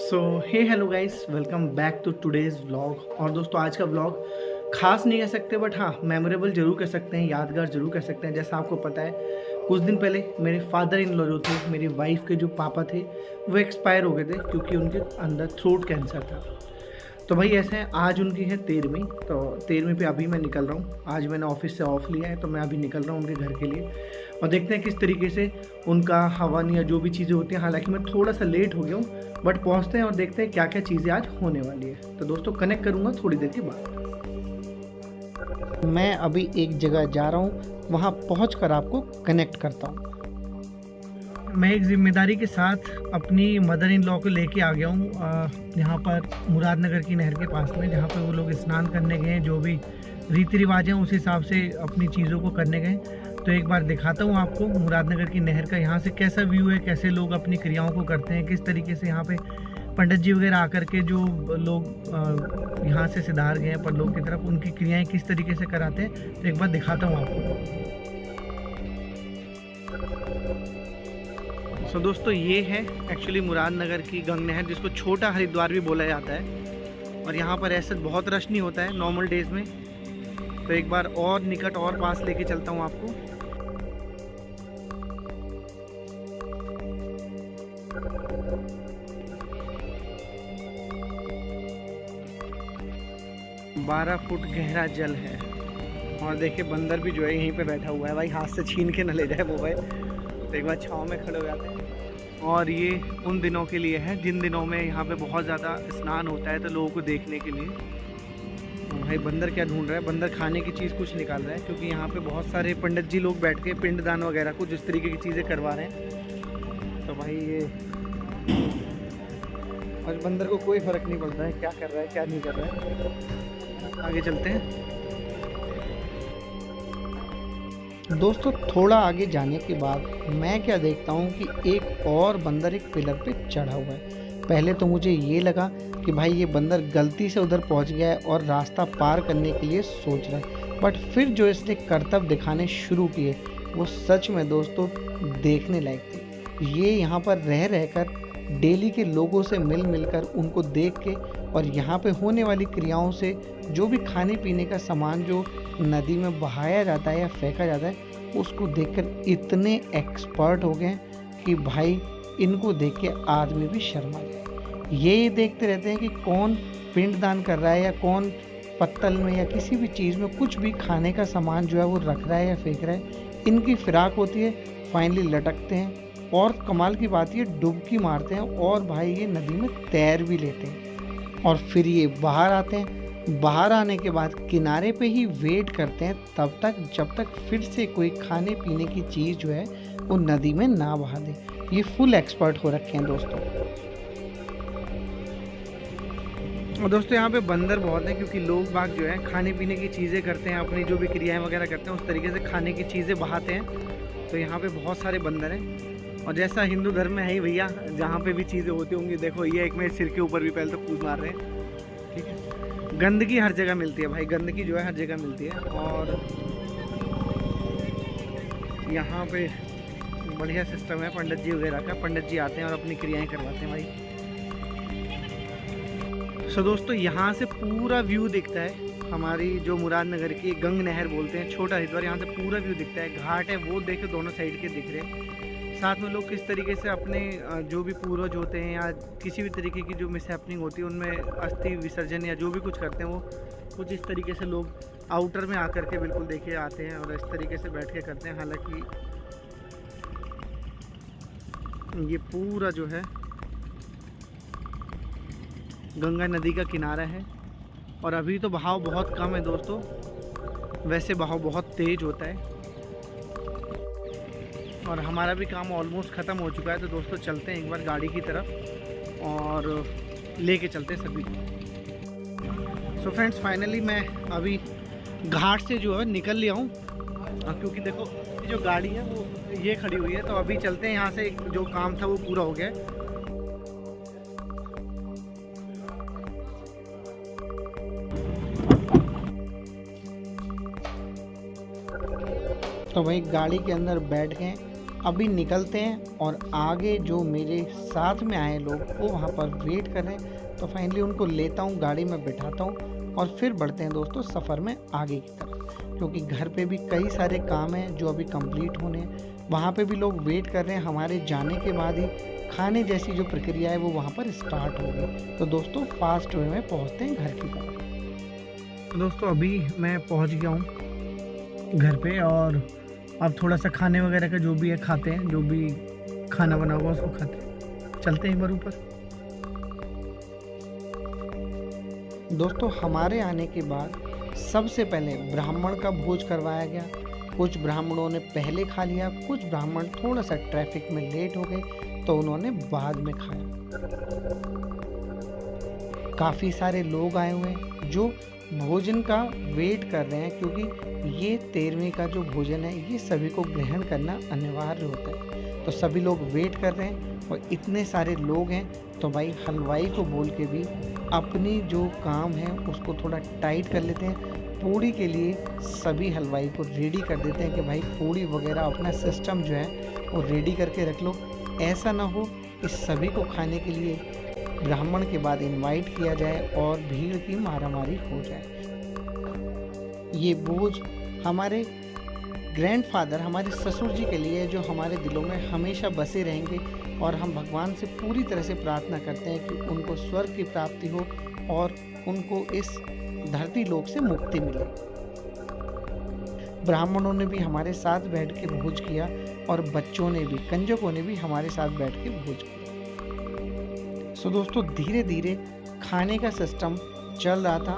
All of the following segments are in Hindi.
So hey hello guys, welcome back to today's vlog. और दोस्तों, आज का व्लॉग खास नहीं कह सकते, बट हाँ मेमोरेबल ज़रूर कह सकते हैं, यादगार ज़रूर कह सकते हैं। जैसा आपको पता है, कुछ दिन पहले मेरे फादर इन लॉ जो थे, मेरी वाइफ के जो पापा थे, वो एक्सपायर हो गए थे क्योंकि उनके अंदर थ्रोट कैंसर था। तो भाई ऐसे हैं, आज उनकी है 13वीं, तो 13वीं पे अभी मैं निकल रहा हूँ। आज मैंने ऑफिस से ऑफ लिया है, तो मैं अभी निकल रहा हूँ उनके घर के लिए और देखते हैं किस तरीके से उनका हवन या जो भी चीज़ें होती हैं। हालांकि मैं थोड़ा सा लेट हो गया हूँ, बट पहुँचते हैं और देखते हैं क्या क्या चीज़ें आज होने वाली है। तो दोस्तों, कनेक्ट करूँगा थोड़ी देर के बाद। मैं अभी एक जगह जा रहा हूँ, वहाँ पहुँच कर आपको कनेक्ट करता हूँ। मैं एक ज़िम्मेदारी के साथ अपनी मदर इन लॉ को लेके आ गया हूँ यहाँ पर मुरादनगर की नहर के पास में, जहाँ पर वो लोग स्नान करने गए हैं। जो भी रीति रिवाज हैं उस हिसाब से अपनी चीज़ों को करने गए। तो एक बार दिखाता हूँ आपको मुरादनगर की नहर का यहाँ से कैसा व्यू है, कैसे लोग अपनी क्रियाओं को करते हैं, किस तरीके से यहाँ पे पंडित जी वगैरह आकर के जो लोग यहाँ से सिधार गए हैं पर लोग की तरफ, उनकी क्रियाएं किस तरीके से कराते हैं। तो एक बार दिखाता हूँ आपको। सो दोस्तों, ये है एक्चुअली मुरादनगर की गंग नहर, जिसको छोटा हरिद्वार भी बोला जाता है। और यहाँ पर ऐसा बहुत रश नहीं होता है नॉर्मल डेज़ में। तो एक बार और निकट और पास लेके चलता हूँ आपको। बारह फुट गहरा जल है और देखिए बंदर भी जो है यहीं पे बैठा हुआ है। भाई हाथ से छीन के न ले जाए मोबाइल। तो एक बार छाँव में खड़े हो जाते हैं। और ये उन दिनों के लिए है जिन दिनों में यहाँ पे बहुत ज़्यादा स्नान होता है, तो लोगों को देखने के लिए। भाई बंदर क्या ढूंढ रहा है? बंदर खाने की चीज़ कुछ निकाल रहा है, क्योंकि यहाँ पे बहुत सारे पंडित जी लोग बैठ के पिंडदान वगैरह कुछ इस तरीके की चीज़ें करवा रहे हैं। तो भाई ये और बंदर को कोई फ़र्क नहीं पड़ता है क्या कर रहा है क्या नहीं कर रहा है। आगे चलते हैं दोस्तों। थोड़ा आगे जाने के बाद मैं क्या देखता हूँ कि एक और बंदर एक पिलर पे चढ़ा हुआ है। पहले तो मुझे ये लगा कि भाई ये बंदर गलती से उधर पहुँच गया है और रास्ता पार करने के लिए सोच रहा है, बट फिर जो इसने करतब दिखाने शुरू किए वो सच में दोस्तों देखने लायक थे। ये यहाँ पर रह रहकर डेली के लोगों से मिल मिलकर उनको देख के और यहाँ पे होने वाली क्रियाओं से जो भी खाने पीने का सामान जो नदी में बहाया जाता है या फेंका जाता है, उसको देखकर इतने एक्सपर्ट हो गए कि भाई इनको देख के आदमी भी शर्मा गए। ये देखते रहते हैं कि कौन पिंडदान कर रहा है या कौन पत्तल में या किसी भी चीज़ में कुछ भी खाने का सामान जो है वो रख रहा है या फेंक रहा है। इनकी फिराक होती है, फाइनली लटकते हैं और कमाल की बात ये डुबकी मारते हैं और भाई ये नदी में तैर भी लेते हैं। और फिर ये बाहर आते हैं। बाहर आने के बाद किनारे पे ही वेट करते हैं तब तक जब तक फिर से कोई खाने पीने की चीज़ जो है वो नदी में ना बहा दे। ये फुल एक्सपर्ट हो रखे हैं दोस्तों। और दोस्तों यहाँ पे बंदर बहुत हैं, क्योंकि लोग बाग जो है खाने पीने की चीज़ें करते हैं, अपनी जो भी क्रियाएं वगैरह करते हैं उस तरीके से खाने की चीज़ें बहाते हैं। तो यहाँ पे बहुत सारे बंदर हैं। और जैसा हिंदू धर्म में है ही भैया, जहाँ पे भी चीज़ें होती होंगी, देखो ये एक मेरे सिर के ऊपर भी पहले तो कूद मार रहे हैं। ठीक है, गंदगी हर जगह मिलती है भाई, गंदगी जो है हर जगह मिलती है। और यहाँ पे बढ़िया सिस्टम है पंडित जी वगैरह का। पंडित जी आते हैं और अपनी क्रियाएं करवाते हैं भाई। सो दोस्तों, यहाँ से पूरा व्यू दिखता है हमारी जो मुरादनगर की गंग नहर बोलते हैं, छोटा हरिद्वार। यहाँ से पूरा व्यू दिखता है। घाट है वो देखे दोनों साइड के दिख रहे हैं। साथ में लोग किस तरीके से अपने जो भी पूर्वज होते हैं या किसी भी तरीके की जो मिसहैपनिंग होती है उनमें अस्थि विसर्जन या जो भी कुछ करते हैं, वो कुछ इस तरीके से लोग आउटर में आकर के बिल्कुल देखिए आते हैं और इस तरीके से बैठ के करते हैं। हालांकि ये पूरा जो है गंगा नदी का किनारा है और अभी तो बहाव बहुत कम है दोस्तों, वैसे बहाव बहुत तेज़ होता है। और हमारा भी काम ऑलमोस्ट ख़त्म हो चुका है। तो दोस्तों चलते हैं एक बार गाड़ी की तरफ और लेके चलते हैं सभी। सो फ्रेंड्स, फाइनली मैं अभी घाट से जो है निकल लिया हूँ, क्योंकि देखो जो गाड़ी है वो ये खड़ी हुई है। तो अभी चलते हैं यहाँ से, जो काम था वो पूरा हो गया है। तो भाई गाड़ी के अंदर बैठ गए। अभी निकलते हैं और आगे जो मेरे साथ में आए लोग वो वहाँ पर वेट कर रहे हैं, तो फाइनली उनको लेता हूँ, गाड़ी में बिठाता हूँ और फिर बढ़ते हैं दोस्तों सफ़र में आगे की तरफ, क्योंकि घर पे भी कई सारे काम हैं जो अभी कंप्लीट होने हैं। वहाँ पे भी लोग वेट कर रहे हैं, हमारे जाने के बाद ही खाने जैसी जो प्रक्रिया है वो वहाँ पर स्टार्ट होगी। तो दोस्तों फास्ट वे में पहुँचते हैं घर की तरफ। तो दोस्तों अभी मैं पहुँच गया हूँ घर पे और अब थोड़ा सा खाने वगैरह का जो भी है खाते हैं, जो भी खाना बना हुआ उसको खाते हैं। चलते हैं एक बार ऊपर। दोस्तों हमारे आने के बाद सबसे पहले ब्राह्मण का भोज करवाया गया। कुछ ब्राह्मणों ने पहले खा लिया, कुछ ब्राह्मण थोड़ा सा ट्रैफिक में लेट हो गए तो उन्होंने बाद में खाया। काफ़ी सारे लोग आए हुए हैं जो भोजन का वेट कर रहे हैं, क्योंकि ये 13वीं का जो भोजन है ये सभी को ग्रहण करना अनिवार्य होता है। तो सभी लोग वेट कर रहे हैं और इतने सारे लोग हैं तो भाई हलवाई को बोल के भी अपनी जो काम है उसको थोड़ा टाइट कर लेते हैं। पूड़ी के लिए सभी हलवाई को रेडी कर देते हैं कि भाई पूड़ी वगैरह अपना सिस्टम जो है वो रेडी करके रख लो। ऐसा ना हो कि सभी को खाने के लिए ब्राह्मण के बाद इनवाइट किया जाए और भीड़ की मारामारी हो जाए। ये बोझ हमारे ग्रैंडफादर, हमारे ससुर जी के लिए जो हमारे दिलों में हमेशा बसे रहेंगे और हम भगवान से पूरी तरह से प्रार्थना करते हैं कि उनको स्वर्ग की प्राप्ति हो और उनको इस धरती लोक से मुक्ति मिले। ब्राह्मणों ने भी हमारे साथ बैठ के भोज किया और बच्चों ने भी, कंजकों ने भी हमारे साथ बैठ के भोज किया। सो दोस्तों धीरे धीरे खाने का सिस्टम चल रहा था,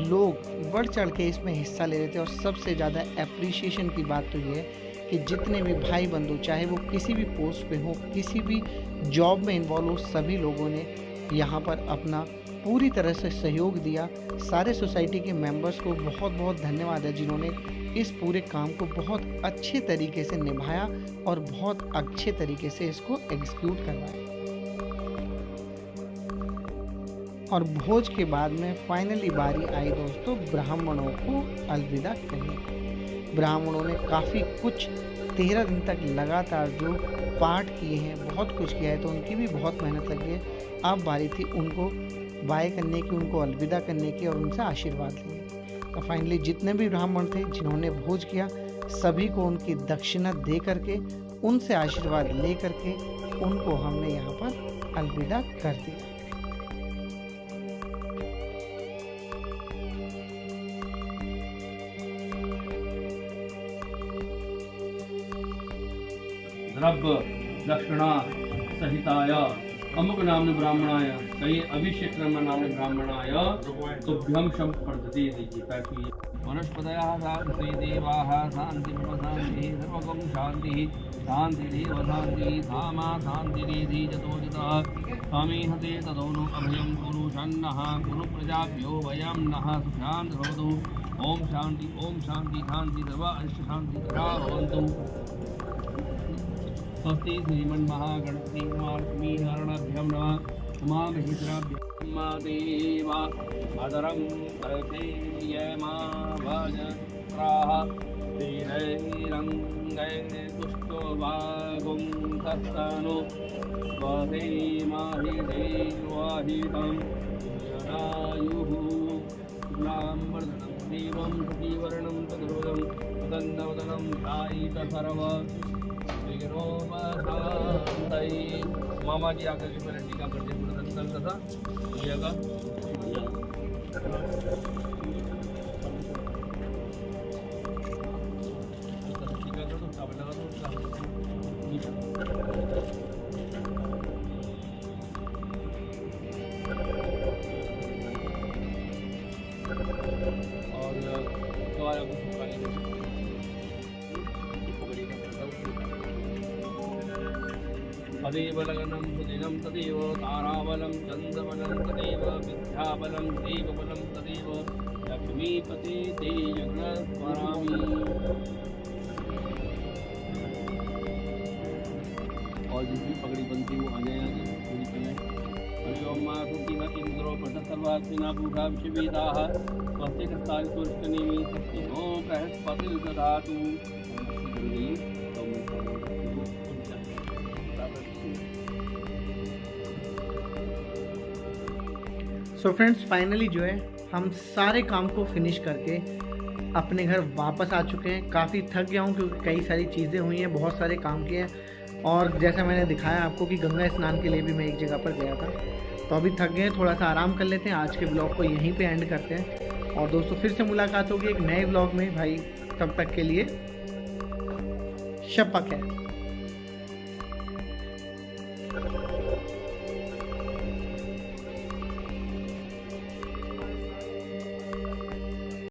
लोग बढ़ चढ़ के इसमें हिस्सा ले रहे थे। और सबसे ज़्यादा एप्रिसिएशन की बात तो ये है कि जितने भी भाई बंधु, चाहे वो किसी भी पोस्ट पे हो, किसी भी जॉब में इन्वॉल्व हो, सभी लोगों ने यहाँ पर अपना पूरी तरह से सहयोग दिया। सारे सोसाइटी के मेंबर्स को बहुत बहुत धन्यवाद है जिन्होंने इस पूरे काम को बहुत अच्छे तरीके से निभाया और बहुत अच्छे तरीके से इसको एग्जीक्यूट करवाया। और भोज के बाद में फाइनली बारी आई दोस्तों ब्राह्मणों को अलविदा करने की। ब्राह्मणों ने काफ़ी कुछ 13 दिन तक लगातार जो पाठ किए हैं, बहुत कुछ किया है, तो उनकी भी बहुत मेहनत लगी है। अब बारी थी उनको बाय करने की, उनको अलविदा करने की और उनसे आशीर्वाद लेने। तो फाइनली जितने भी ब्राह्मण थे जिन्होंने भोज किया, सभी को उनकी दक्षिणा दे करके, उनसे आशीर्वाद ले करके उनको हमने यहाँ पर अलविदा कर दिया। द्रव्य दक्षिणा सहिताय अमुक नाम ब्राह्मणाय कई अभिषेक नाम ब्राह्मणाय तुभ्यम शम प्रदते देखिए ताकि वनस्पतयः शान्ति देवाः शान्ति शान्ति सर्वगम शान्ति शान्तिरेव शान्ति धामा शान्तिरेधि जतोजितः स्वामीहते तदोनु अभयं कुरु शन्नः कुरु प्रजाभ्यो वयं नः सुशान्त भवतु। ओम शान्ति शान्ति सर्व अष्ट शान्ति भवन्तु। स्वस्ति श्रीमन्महागणपति लक्ष्मीनारायणाभ्यां नमः। उमा महेन्द्राभ्यां देवा अदरं प्रथेयमाभजत्राः श्रीरङ्गै तुष्टवागुं तत्तनु स्वधेमाहि देवाहितं जनायुः शुक्लाम्बरधरं देवं सतीवर्णं तद्रुवं तदन्नवदनं ध्यायेत सर्व मामा जी आकर के पहले टीका कर दिया पूरा संकल्प था भैया का। टीका कर दो, चावल लगा दो। और दोबारा कुछ खा लीजिए। तदेव लगनं सुदिनं तदेव ताराबलं चन्द्रबलं तदेव विद्याबलं देवबलं तदेव लक्ष्मीपते ते जगन्स्मरामि। और जिसकी पगड़ी बनती वो आ जाए आगे पूरी पहले। हरि ओम मा सुखी न इंद्रो पट सर्वास्मिना पूषा विश्ववेदाः स्वस्ति कस्तानि सुष्टनेमि सत्यो बृहस्पतिर्दधातु। सो फ्रेंड्स फाइनली जो है हम सारे काम को फिनिश करके अपने घर वापस आ चुके हैं। काफ़ी थक गया हूँ क्योंकि कई सारी चीज़ें हुई हैं, बहुत सारे काम किए हैं और जैसा मैंने दिखाया आपको कि गंगा स्नान के लिए भी मैं एक जगह पर गया था। तो अभी थक गए, थोड़ा सा आराम कर लेते हैं। आज के ब्लॉग को यहीं पे एंड करते हैं और दोस्तों फिर से मुलाकात होगी एक नए ब्लॉग में भाई। तब तक के लिए शब्बा खैर।